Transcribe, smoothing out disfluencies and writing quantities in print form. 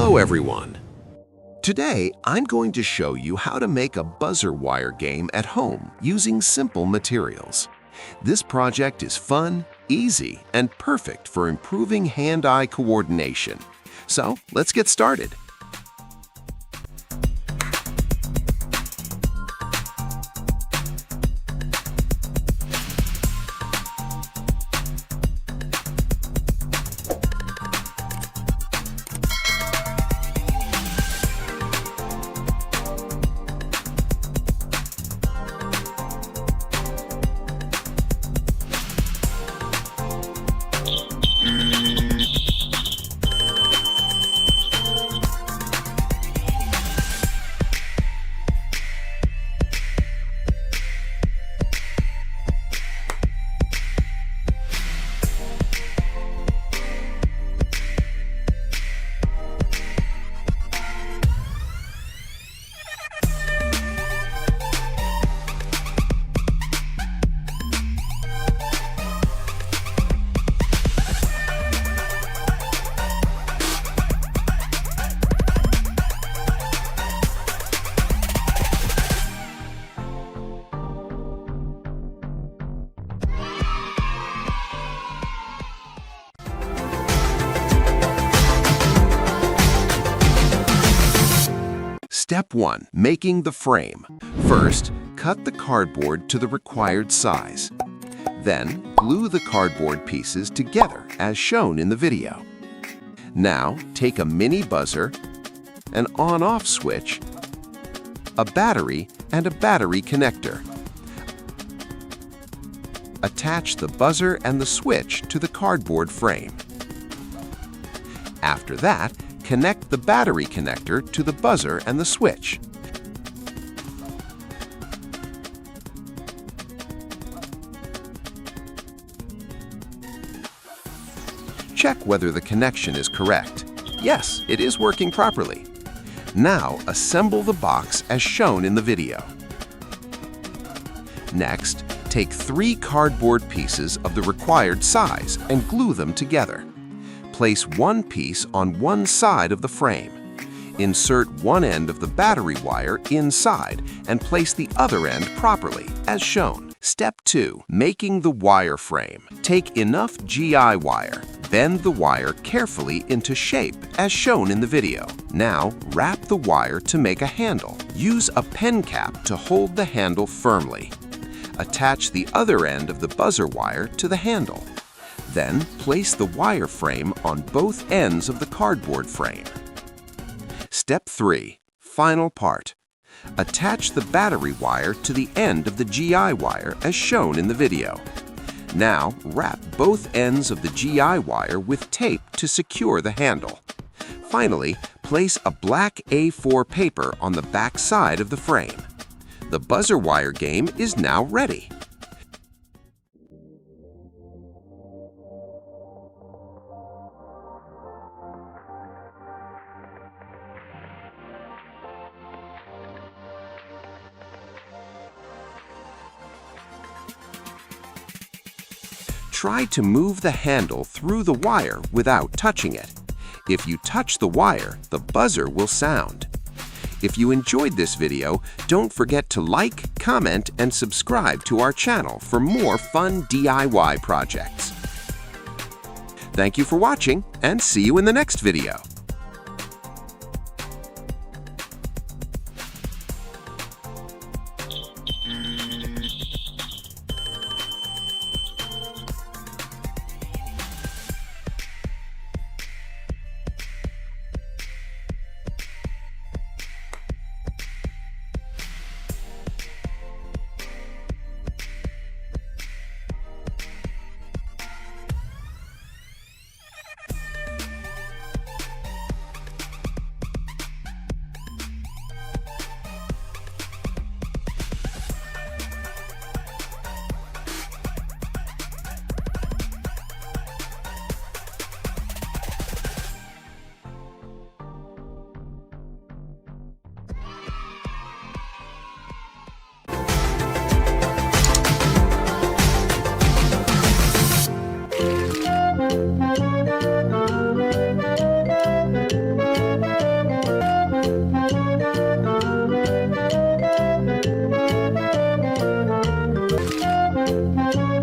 Hello everyone! Today, I'm going to show you how to make a buzzer wire game at home using simple materials. This project is fun, easy, and perfect for improving hand-eye coordination. So, let's get started. Step 1. Making the frame. First, cut the cardboard to the required size. Then, glue the cardboard pieces together as shown in the video. Now, take a mini buzzer, an on-off switch, a battery, and a battery connector. Attach the buzzer and the switch to the cardboard frame. After that, connect the battery connector to the buzzer and the switch. Check whether the connection is correct. Yes, it is working properly. Now, assemble the box as shown in the video. Next, take 3 cardboard pieces of the required size and glue them together. Place one piece on one side of the frame. Insert one end of the battery wire inside and place the other end properly, as shown. Step 2. Making the wire frame. Take enough GI wire. Bend the wire carefully into shape, as shown in the video. Now, wrap the wire to make a handle. Use a pen cap to hold the handle firmly. Attach the other end of the buzzer wire to the handle. Then, place the wire frame on both ends of the cardboard frame. Step 3. Final part. Attach the battery wire to the end of the GI wire as shown in the video. Now, wrap both ends of the GI wire with tape to secure the handle. Finally, place a black A4 paper on the back side of the frame. The buzzer wire game is now ready. Try to move the handle through the wire without touching it. If you touch the wire, the buzzer will sound. If you enjoyed this video, don't forget to like, comment, and subscribe to our channel for more fun DIY projects. Thank you for watching, and see you in the next video. you.